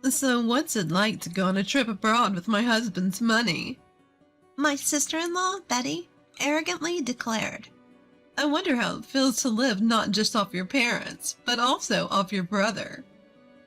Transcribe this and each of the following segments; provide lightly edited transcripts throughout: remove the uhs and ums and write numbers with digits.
So what's it like to go on a trip abroad with my husband's money? My sister-in-law, Betty, arrogantly declared. I wonder how it feels to live not just off your parents, but also off your brother.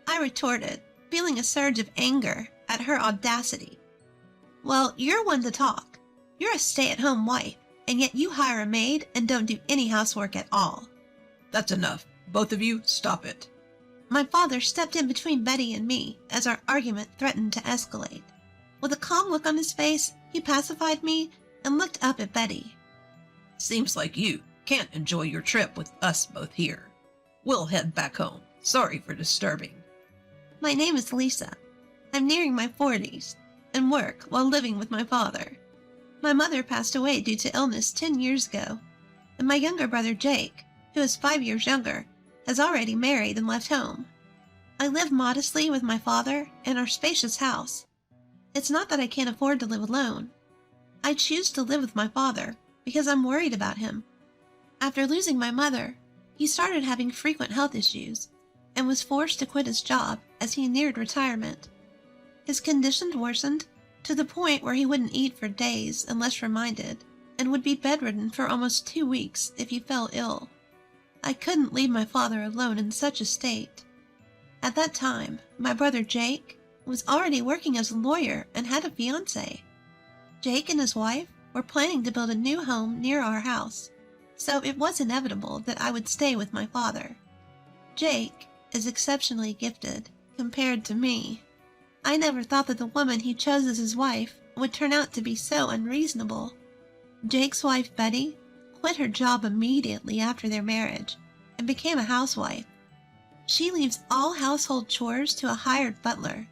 I retorted, feeling a surge of anger at her audacity. Well, you're one to talk. You're a stay-at-home wife, and yet you hire a maid and don't do any housework at all. That's enough. Both of you, stop it. My father stepped in between Betty and me as our argument threatened to escalate. With a calm look on his face, he pacified me and looked up at Betty. Seems like you can't enjoy your trip with us both here. We'll head back home. Sorry for disturbing. My name is Lisa. I'm nearing my 40s and work while living with my father. My mother passed away due to illness 10 years ago, and my younger brother Jake, who is 5 years younger, has already married and left home. I live modestly with my father in our spacious house. It's not that I can't afford to live alone. I choose to live with my father because I'm worried about him. After losing my mother, he started having frequent health issues and was forced to quit his job as he neared retirement. His condition worsened to the point where he wouldn't eat for days unless reminded, and would be bedridden for almost 2 weeks if he fell ill. I couldn't leave my father alone in such a state. At that time, my brother Jake was already working as a lawyer and had a fiancée. Jake and his wife were planning to build a new home near our house, so it was inevitable that I would stay with my father. Jake is exceptionally gifted compared to me. I never thought that the woman he chose as his wife would turn out to be so unreasonable. Jake's wife, Betty, quit her job immediately after their marriage and became a housewife. She leaves all household chores to a hired butler,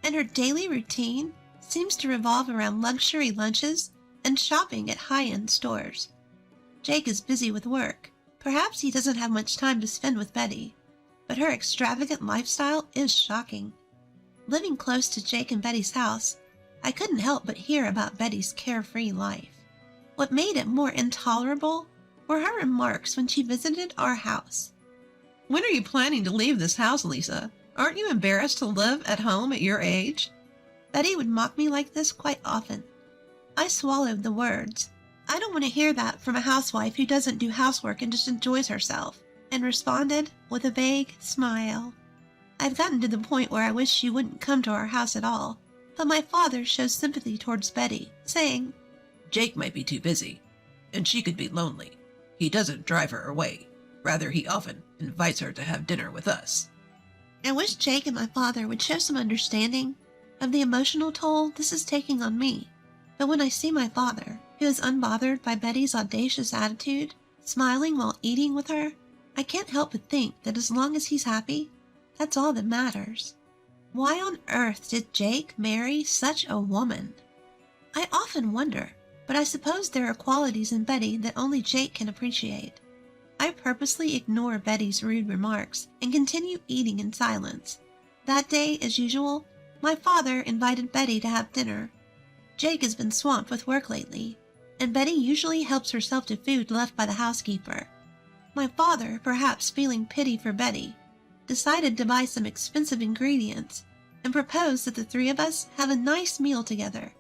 and her daily routine seems to revolve around luxury lunches and shopping at high-end stores. Jake is busy with work. Perhaps he doesn't have much time to spend with Betty, but her extravagant lifestyle is shocking. Living close to Jake and Betty's house, I couldn't help but hear about Betty's carefree life. What made it more intolerable were her remarks when she visited our house. When are you planning to leave this house, Lisa? Aren't you embarrassed to live at home at your age? Betty would mock me like this quite often. I swallowed the words. I don't want to hear that from a housewife who doesn't do housework and just enjoys herself, and responded with a vague smile. I've gotten to the point where I wish she wouldn't come to our house at all, but my father shows sympathy towards Betty, saying, Jake might be too busy, and she could be lonely. He doesn't drive her away. Rather, he often invites her to have dinner with us. I wish Jake and my father would show some understanding of the emotional toll this is taking on me. But when I see my father, who is unbothered by Betty's audacious attitude, smiling while eating with her, I can't help but think that as long as he's happy, that's all that matters. Why on earth did Jake marry such a woman? I often wonder, but I suppose there are qualities in Betty that only Jake can appreciate. I purposely ignore Betty's rude remarks and continue eating in silence. That day, as usual, my father invited Betty to have dinner. Jake has been swamped with work lately, and Betty usually helps herself to food left by the housekeeper. My father, perhaps feeling pity for Betty, decided to buy some expensive ingredients and proposed that the three of us have a nice meal together.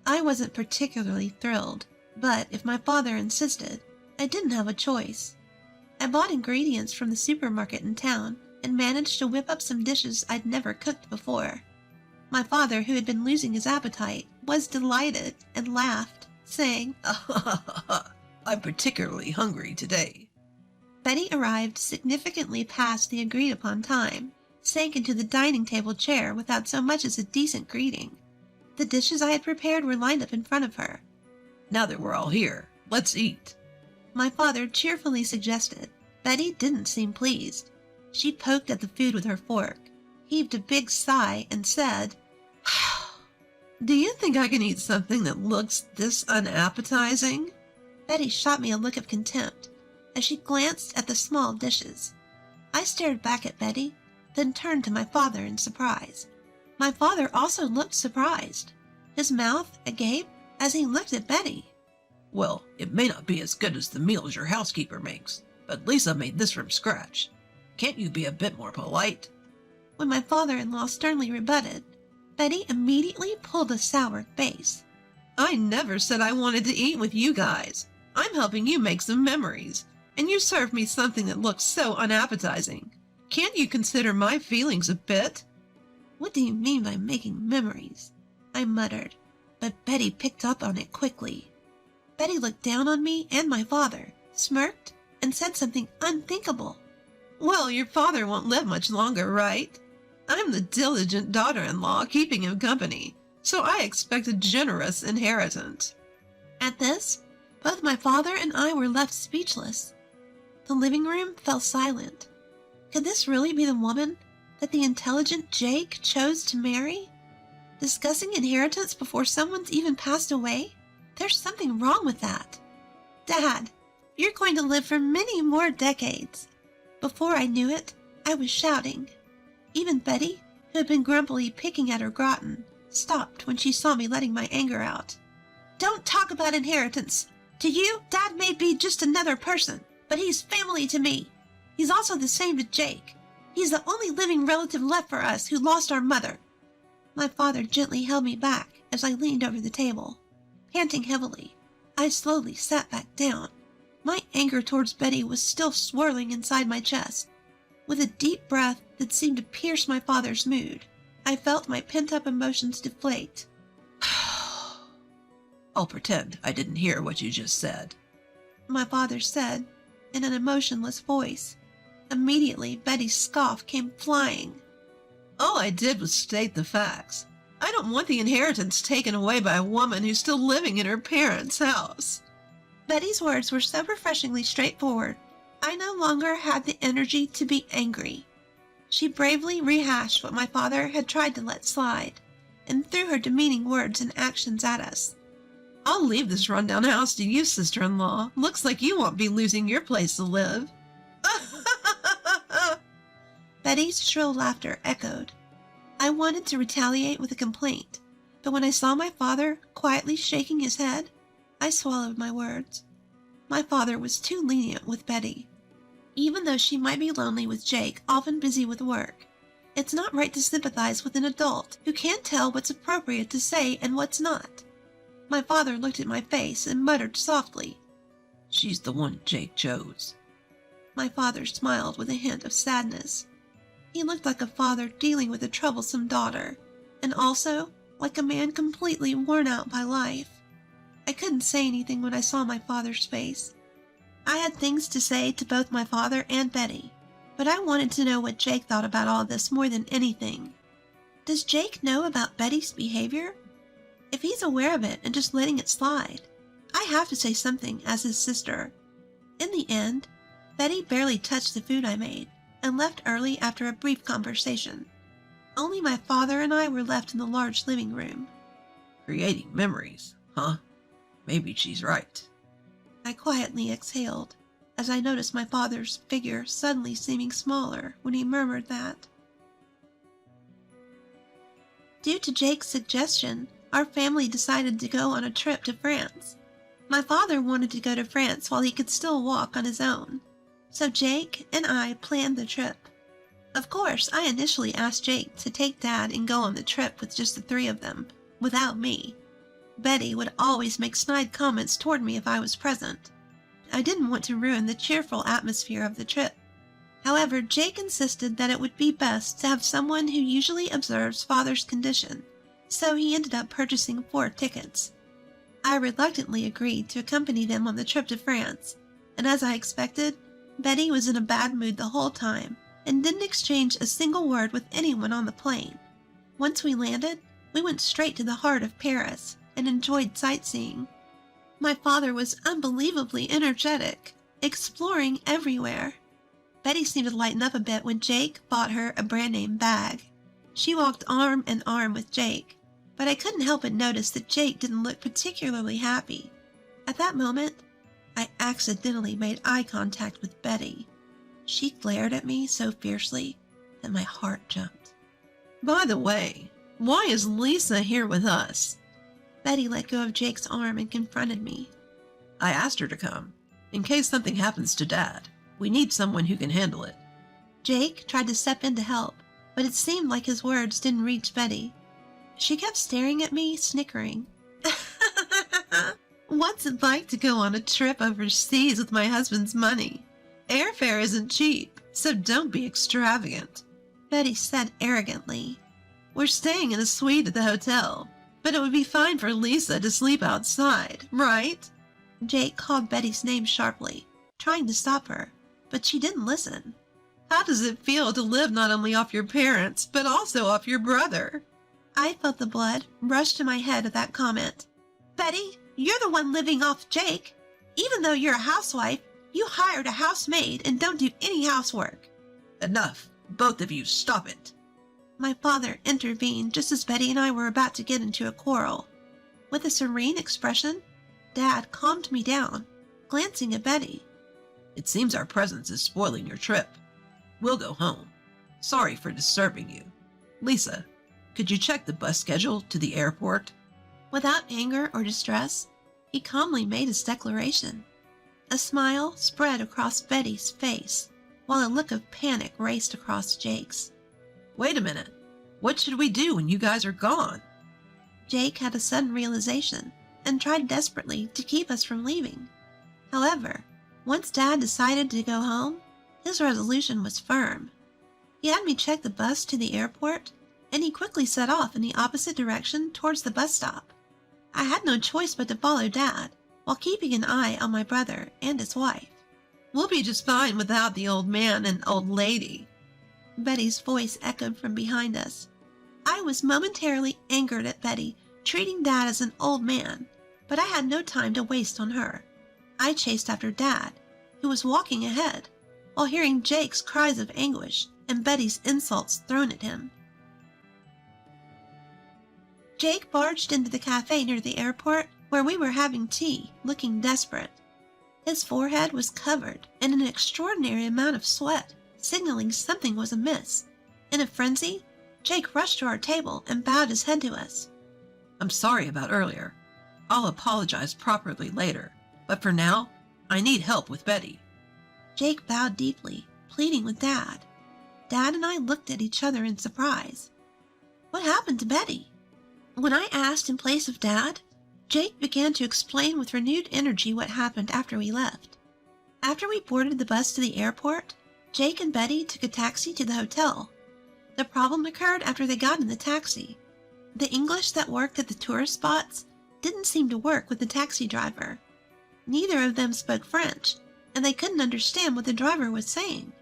I wasn't particularly thrilled, but if my father insisted, I didn't have a choice. I bought ingredients from the supermarket in town and managed to whip up some dishes I'd never cooked before. My father, who had been losing his appetite, was delighted and laughed, saying, I'm particularly hungry today. Betty arrived significantly past the agreed-upon time, sank into the dining table chair without so much as a decent greeting. The dishes I had prepared were lined up in front of her. Now that we're all here, let's eat. My father cheerfully suggested. Betty didn't seem pleased. She poked at the food with her fork, heaved a big sigh, and said, Do you think I can eat something that looks this unappetizing? Betty shot me a look of contempt as she glanced at the small dishes. I stared back at Betty, then turned to my father in surprise. My father also looked surprised, his mouth agape as he looked at Betty. Well, it may not be as good as the meals your housekeeper makes, but Lisa made this from scratch. Can't you be a bit more polite? When my father-in-law sternly rebutted, Betty immediately pulled a sour face. I never said I wanted to eat with you guys. I'm helping you make some memories, and you serve me something that looks so unappetizing. Can't you consider my feelings a bit? What do you mean by making memories? I muttered, but Betty picked up on it quickly. Betty looked down on me and my father, smirked, and said something unthinkable. Well, your father won't live much longer, right? I'm the diligent daughter-in-law keeping him company, so I expect a generous inheritance. At this, both my father and I were left speechless. The living room fell silent. Could this really be the woman that the intelligent Jake chose to marry? Discussing inheritance before someone's even passed away? There's something wrong with that. Dad, you're going to live for many more decades. Before I knew it, I was shouting. Even Betty, who had been grumpily picking at her gratin, stopped when she saw me letting my anger out. Don't talk about inheritance. To you, Dad may be just another person, but he's family to me. He's also the same to Jake. He's the only living relative left for us who lost our mother. My father gently held me back as I leaned over the table. Panting heavily, I slowly sat back down. My anger towards Betty was still swirling inside my chest. With a deep breath that seemed to pierce my father's mood, I felt my pent-up emotions deflate. I'll pretend I didn't hear what you just said, my father said in an emotionless voice. Immediately, Betty's scoff came flying. All I did was state the facts. I don't want the inheritance taken away by a woman who's still living in her parents' house. Betty's words were so refreshingly straightforward, I no longer had the energy to be angry. She bravely rehashed what my father had tried to let slide, and threw her demeaning words and actions at us. I'll leave this rundown house to you, sister-in-law. Looks like you won't be losing your place to live. Betty's shrill laughter echoed. I wanted to retaliate with a complaint, but when I saw my father quietly shaking his head, I swallowed my words. My father was too lenient with Betty. Even though she might be lonely with Jake, often busy with work, it's not right to sympathize with an adult who can't tell what's appropriate to say and what's not. My father looked at my face and muttered softly, She's the one Jake chose. My father smiled with a hint of sadness. He looked like a father dealing with a troublesome daughter, and also like a man completely worn out by life. I couldn't say anything when I saw my father's face. I had things to say to both my father and Betty, but I wanted to know what Jake thought about all this more than anything. Does Jake know about Betty's behavior? If he's aware of it and just letting it slide, I have to say something as his sister. In the end, Betty barely touched the food I made and left early after a brief conversation. Only my father and I were left in the large living room. Creating memories, huh? Maybe she's right. I quietly exhaled as I noticed my father's figure suddenly seeming smaller when he murmured that. Due to Jake's suggestion, our family decided to go on a trip to France. My father wanted to go to France while he could still walk on his own, so Jake and I planned the trip. Of course, I initially asked Jake to take Dad and go on the trip with just the three of them, without me. Betty would always make snide comments toward me if I was present. I didn't want to ruin the cheerful atmosphere of the trip. However, Jake insisted that it would be best to have someone who usually observes Father's condition, so he ended up purchasing 4 tickets. I reluctantly agreed to accompany them on the trip to France, and as I expected, Betty was in a bad mood the whole time and didn't exchange a single word with anyone on the plane. Once we landed, we went straight to the heart of Paris and enjoyed sightseeing. My father was unbelievably energetic, exploring everywhere. Betty seemed to lighten up a bit when Jake bought her a brand-name bag. She walked arm in arm with Jake, but I couldn't help but notice that Jake didn't look particularly happy. At that moment, I accidentally made eye contact with Betty. She glared at me so fiercely that my heart jumped. By the way, why is Lisa here with us? Betty let go of Jake's arm and confronted me. I asked her to come. In case something happens to Dad, we need someone who can handle it. Jake tried to step in to help, but it seemed like his words didn't reach Betty. She kept staring at me, snickering. What's it like to go on a trip overseas with my husband's money? Airfare isn't cheap, so don't be extravagant, Betty said arrogantly. We're staying in a suite at the hotel, but it would be fine for Lisa to sleep outside, right? Jake called Betty's name sharply, trying to stop her, but she didn't listen. How does it feel to live not only off your parents, but also off your brother? I felt the blood rush to my head at that comment. Betty, you're the one living off Jake. Even though you're a housewife, you hired a housemaid and don't do any housework. Enough. Both of you, stop it. My father intervened just as Betty and I were about to get into a quarrel. With a serene expression, Dad calmed me down, glancing at Betty. It seems our presence is spoiling your trip. We'll go home. Sorry for disturbing you. Lisa, could you check the bus schedule to the airport? Without anger or distress, he calmly made his declaration. A smile spread across Betty's face, while a look of panic raced across Jake's. Wait a minute. What should we do when you guys are gone? Jake had a sudden realization and tried desperately to keep us from leaving. However, once Dad decided to go home, his resolution was firm. He had me check the bus to the airport, and he quickly set off in the opposite direction towards the bus stop. I had no choice but to follow Dad, while keeping an eye on my brother and his wife. We'll be just fine without the old man and old lady. Betty's voice echoed from behind us. I was momentarily angered at Betty treating Dad as an old man, but I had no time to waste on her. I chased after Dad, who was walking ahead, while hearing Jake's cries of anguish and Betty's insults thrown at him. Jake barged into the cafe near the airport where we were having tea, looking desperate. His forehead was covered in an extraordinary amount of sweat, signaling something was amiss. In a frenzy, Jake rushed to our table and bowed his head to us. I'm sorry about earlier. I'll apologize properly later, but for now, I need help with Betty. Jake bowed deeply, pleading with Dad. Dad and I looked at each other in surprise. What happened to Betty? When I asked in place of Dad, Jake began to explain with renewed energy what happened after we left. After we boarded the bus to the airport, Jake and Betty took a taxi to the hotel. The problem occurred after they got in the taxi. The English that worked at the tourist spots didn't seem to work with the taxi driver. Neither of them spoke French, and they couldn't understand what the driver was saying.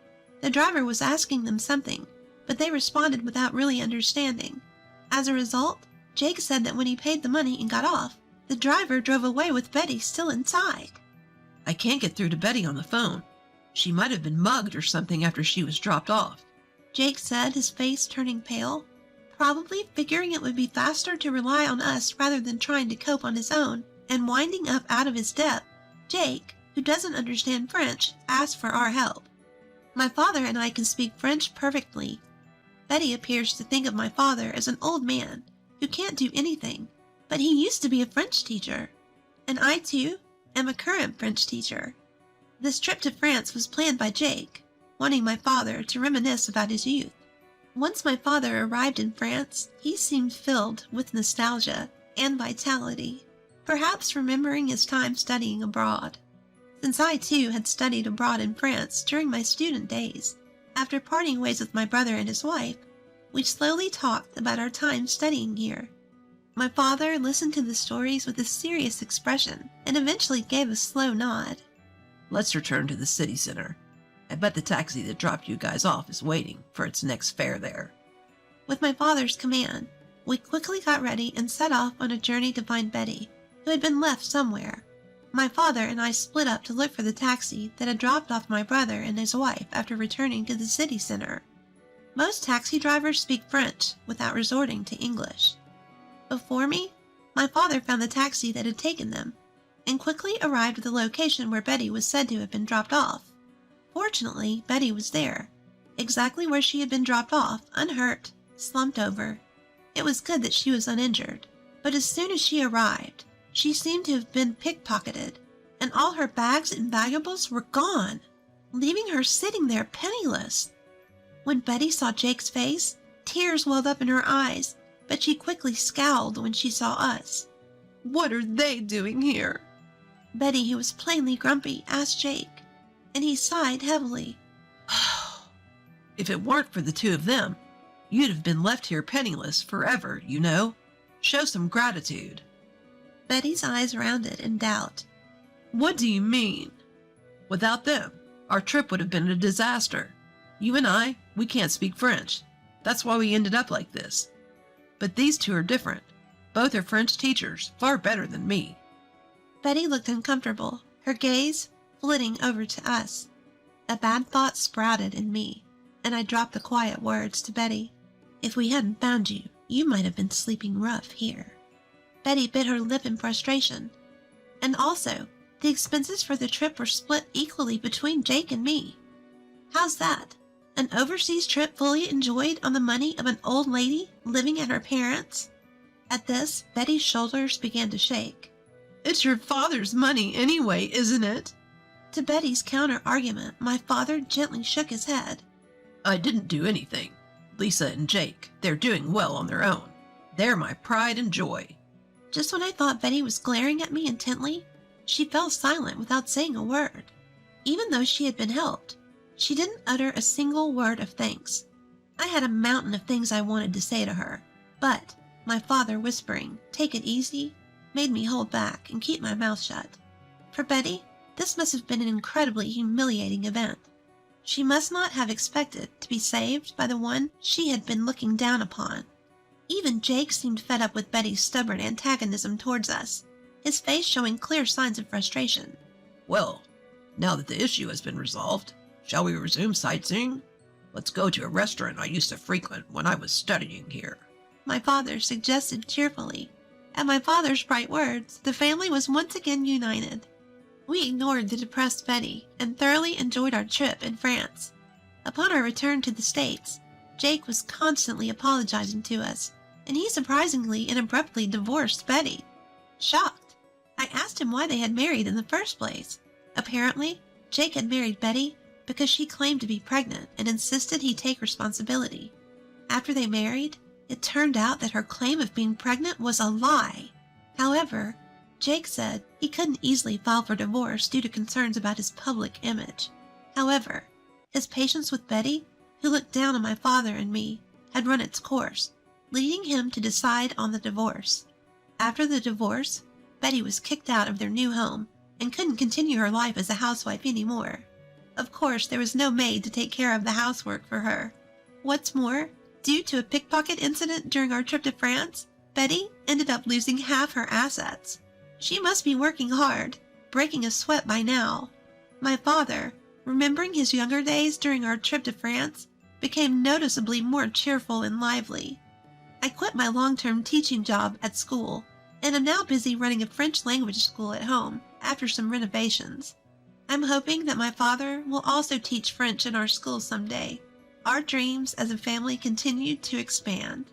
The driver was asking them something, but they responded without really understanding. As a result, Jake said that when he paid the money and got off, the driver drove away with Betty still inside. I can't get through to Betty on the phone. She might have been mugged or something after she was dropped off, Jake said, his face turning pale, probably figuring it would be faster to rely on us rather than trying to cope on his own, and winding up out of his depth. Jake, who doesn't understand French, asked for our help. My father and I can speak French perfectly. Betty appears to think of my father as an old man who can't do anything, but he used to be a French teacher, and I, too, am a current French teacher. This trip to France was planned by Jake, wanting my father to reminisce about his youth. Once my father arrived in France, he seemed filled with nostalgia and vitality, perhaps remembering his time studying abroad. Since I, too, had studied abroad in France during my student days, after parting ways with my brother and his wife, we slowly talked about our time studying here. My father listened to the stories with a serious expression and eventually gave a slow nod. Let's return to the city center. I bet the taxi that dropped you guys off is waiting for its next fare there. With my father's command, we quickly got ready and set off on a journey to find Betty, who had been left somewhere. My father and I split up to look for the taxi that had dropped off my brother and his wife after returning to the city center. Most taxi drivers speak French without resorting to English. Before me, my father found the taxi that had taken them, and quickly arrived at the location where Betty was said to have been dropped off. Fortunately, Betty was there, exactly where she had been dropped off, unhurt, slumped over. It was good that she was uninjured, but as soon as she arrived, she seemed to have been pickpocketed, and all her bags and valuables were gone, leaving her sitting there penniless. When Betty saw Jake's face, Tears welled up in her eyes, but she quickly scowled when she saw us. What are they doing here? Betty, who was plainly grumpy, asked Jake, and he sighed heavily. If it weren't for the two of them, you'd have been left here penniless forever, you know. Show some gratitude. Betty's eyes rounded in doubt. What do you mean? Without them, our trip would have been a disaster. You and I, we can't speak French. That's why we ended up like this. But these two are different. Both are French teachers, far better than me. Betty looked uncomfortable, her gaze flitting over to us. A bad thought sprouted in me, and I dropped the quiet words to Betty. If we hadn't found you, you might have been sleeping rough here. Betty bit her lip in frustration. And also, the expenses for the trip were split equally between Jake and me. How's that? An overseas trip fully enjoyed on the money of an old lady living at her parents'? At this, Betty's shoulders began to shake. It's your father's money anyway, isn't it? To Betty's counter-argument, my father gently shook his head. I didn't do anything. Lisa and Jake, they're doing well on their own. They're my pride and joy. Just when I thought Betty was glaring at me intently, she fell silent without saying a word. Even though she had been helped, she didn't utter a single word of thanks. I had a mountain of things I wanted to say to her, but my father whispering, "Take it easy," made me hold back and keep my mouth shut. For Betty, this must have been an incredibly humiliating event. She must not have expected to be saved by the one she had been looking down upon. Even Jake seemed fed up with Betty's stubborn antagonism towards us, his face showing clear signs of frustration. Well, now that the issue has been resolved, shall we resume sightseeing? Let's go to a restaurant I used to frequent when I was studying here. My father suggested cheerfully. At my father's bright words, the family was once again united. We ignored the depressed Betty and thoroughly enjoyed our trip in France. Upon our return to the States, Jake was constantly apologizing to us, and he surprisingly and abruptly divorced Betty. Shocked, I asked him why they had married in the first place. Apparently, Jake had married Betty because she claimed to be pregnant and insisted he take responsibility. After they married, it turned out that her claim of being pregnant was a lie. However, Jake said he couldn't easily file for divorce due to concerns about his public image. However, his patience with Betty, who looked down on my father and me, had run its course, leading him to decide on the divorce. After the divorce, Betty was kicked out of their new home and couldn't continue her life as a housewife anymore. Of course, there was no maid to take care of the housework for her. What's more, due to a pickpocket incident during our trip to France, Betty ended up losing half her assets. She must be working hard, breaking a sweat by now. My father, remembering his younger days during our trip to France, became noticeably more cheerful and lively. I quit my long-term teaching job at school and am now busy running a French language school at home after some renovations. I'm hoping that my father will also teach French in our school someday. Our dreams as a family continue to expand.